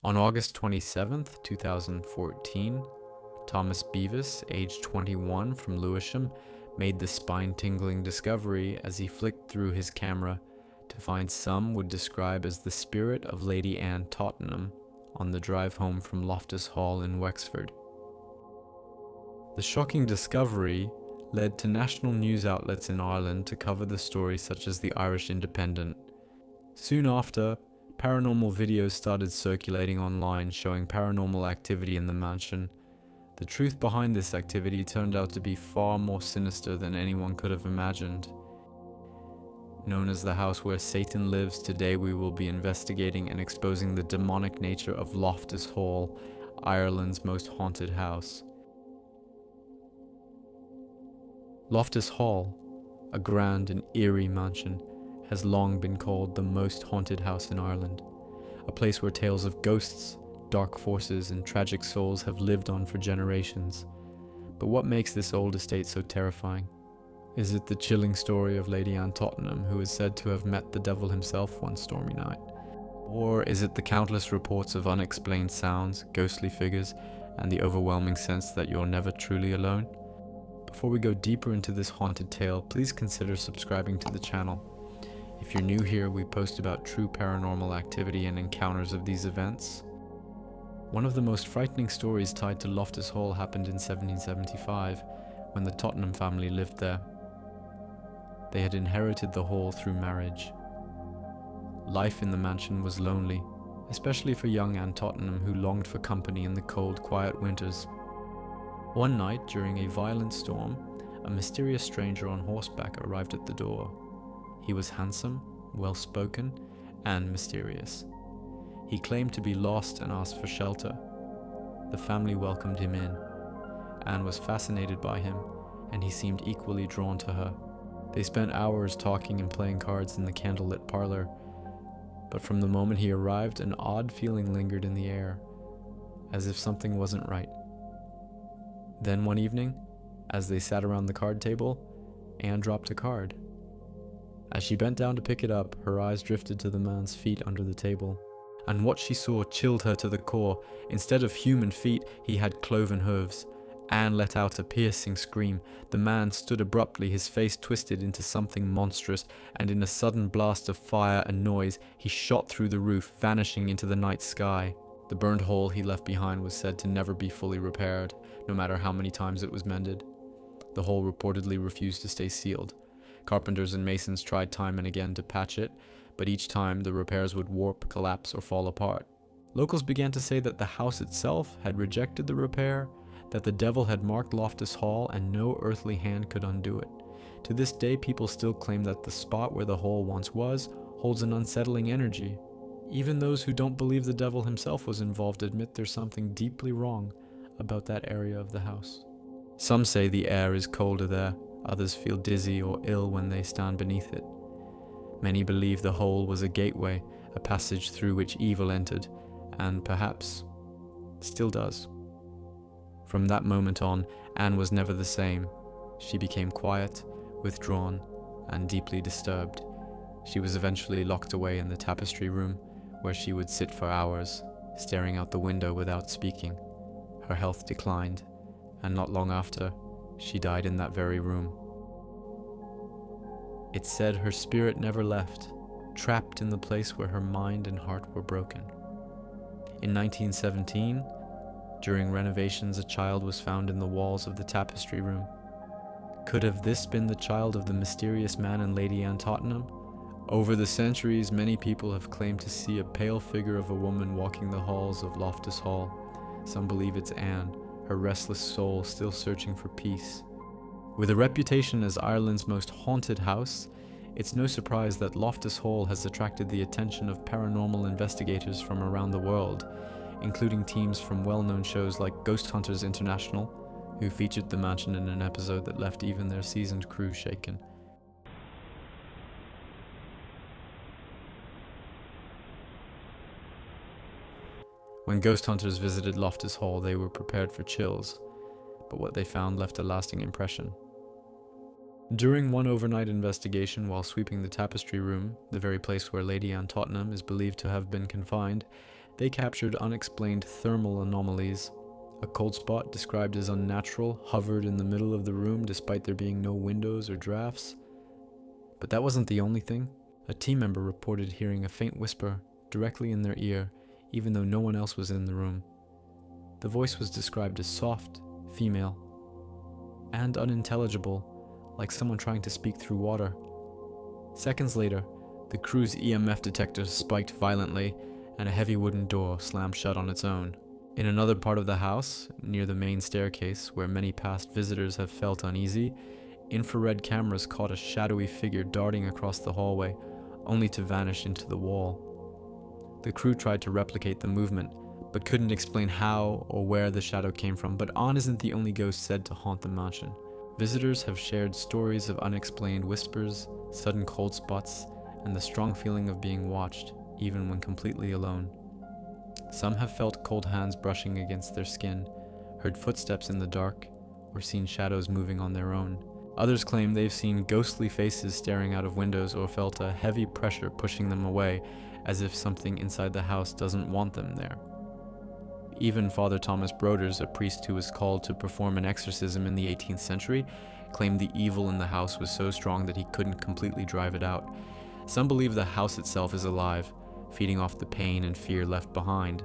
On August 27th, 2014, Thomas Beavis, age 21, from Lewisham, made the spine-tingling discovery as he flicked through his camera to find some would describe as the spirit of Lady Anne Tottenham on the drive home from Loftus Hall in Wexford. The shocking discovery led to national news outlets in Ireland to cover the story, such as the Irish Independent. Soon after, paranormal videos started circulating online showing paranormal activity in the mansion. The truth behind this activity turned out to be far more sinister than anyone could have imagined. Known as the house where Satan lives, today we will be investigating and exposing the demonic nature of Loftus Hall, Ireland's most haunted house. Loftus Hall, a grand and eerie mansion, has long been called the most haunted house in Ireland, a place where tales of ghosts, dark forces, and tragic souls have lived on for generations. But what makes this old estate so terrifying? Is it the chilling story of Lady Anne Tottenham, who is said to have met the devil himself one stormy night? Or is it the countless reports of unexplained sounds, ghostly figures, and the overwhelming sense that you're never truly alone? Before we go deeper into this haunted tale, please consider subscribing to the channel. If you're new here, we post about true paranormal activity and encounters of these events. One of the most frightening stories tied to Loftus Hall happened in 1775, when the Tottenham family lived there. They had inherited the hall through marriage. Life in the mansion was lonely, especially for young Anne Tottenham, who longed for company in the cold, quiet winters. One night, during a violent storm, a mysterious stranger on horseback arrived at the door. He was handsome, well-spoken, and mysterious. He claimed to be lost and asked for shelter. The family welcomed him in. Anne was fascinated by him, and he seemed equally drawn to her. They spent hours talking and playing cards in the candlelit parlor, but from the moment he arrived, an odd feeling lingered in the air, as if something wasn't right. Then one evening, as they sat around the card table, Anne dropped a card. As she bent down to pick it up, her eyes drifted to the man's feet under the table, and what she saw chilled her to the core. Instead of human feet, he had cloven hooves. Anne let out a piercing scream. The man stood abruptly, his face twisted into something monstrous, and in a sudden blast of fire and noise, he shot through the roof, vanishing into the night sky. The burned hole he left behind was said to never be fully repaired, no matter how many times it was mended. The hole reportedly refused to stay sealed. Carpenters and masons tried time and again to patch it, but each time the repairs would warp, collapse, or fall apart. Locals began to say that the house itself had rejected the repair, that the devil had marked Loftus Hall and no earthly hand could undo it. To this day, people still claim that the spot where the hole once was holds an unsettling energy. Even those who don't believe the devil himself was involved admit there's something deeply wrong about that area of the house. Some say the air is colder there, others feel dizzy or ill when they stand beneath it. Many believe the hole was a gateway, a passage through which evil entered, and perhaps still does. From that moment on, Anne was never the same. She became quiet, withdrawn, and deeply disturbed. She was eventually locked away in the tapestry room, where she would sit for hours, staring out the window without speaking. Her health declined, and not long after, she died in that very room. It's said her spirit never left, trapped in the place where her mind and heart were broken. In 1917, during renovations, a child was found in the walls of the tapestry room. Could have this been the child of the mysterious man and Lady Anne Tottenham? Over the centuries, many people have claimed to see a pale figure of a woman walking the halls of Loftus Hall. Some believe it's Anne, her restless soul still searching for peace. With a reputation as Ireland's most haunted house, it's no surprise that Loftus Hall has attracted the attention of paranormal investigators from around the world, including teams from well-known shows like Ghost Hunters International, who featured the mansion in an episode that left even their seasoned crew shaken. When Ghost Hunters visited Loftus Hall, they were prepared for chills, but what they found left a lasting impression. During one overnight investigation while sweeping the tapestry room, the very place where Lady Anne Tottenham is believed to have been confined, They captured unexplained thermal anomalies. A cold spot described as unnatural hovered in the middle of the room despite there being no windows or drafts. But that wasn't the only thing. A team member reported hearing a faint whisper directly in their ear, even though no one else was in the room. The voice was described as soft, female, and unintelligible, like someone trying to speak through water. Seconds later, the crew's EMF detector spiked violently, and a heavy wooden door slammed shut on its own. In another part of the house, near the main staircase, where many past visitors have felt uneasy, infrared cameras caught a shadowy figure darting across the hallway, only to vanish into the wall. The crew tried to replicate the movement, but couldn't explain how or where the shadow came from. But An isn't the only ghost said to haunt the mansion. Visitors have shared stories of unexplained whispers, sudden cold spots, and the strong feeling of being watched, even when completely alone. Some have felt cold hands brushing against their skin, heard footsteps in the dark, or seen shadows moving on their own. Others claim they've seen ghostly faces staring out of windows or felt a heavy pressure pushing them away, as if something inside the house doesn't want them there. Even Father Thomas Broders, a priest who was called to perform an exorcism in the 18th century, claimed the evil in the house was so strong that he couldn't completely drive it out. Some believe the house itself is alive, feeding off the pain and fear left behind.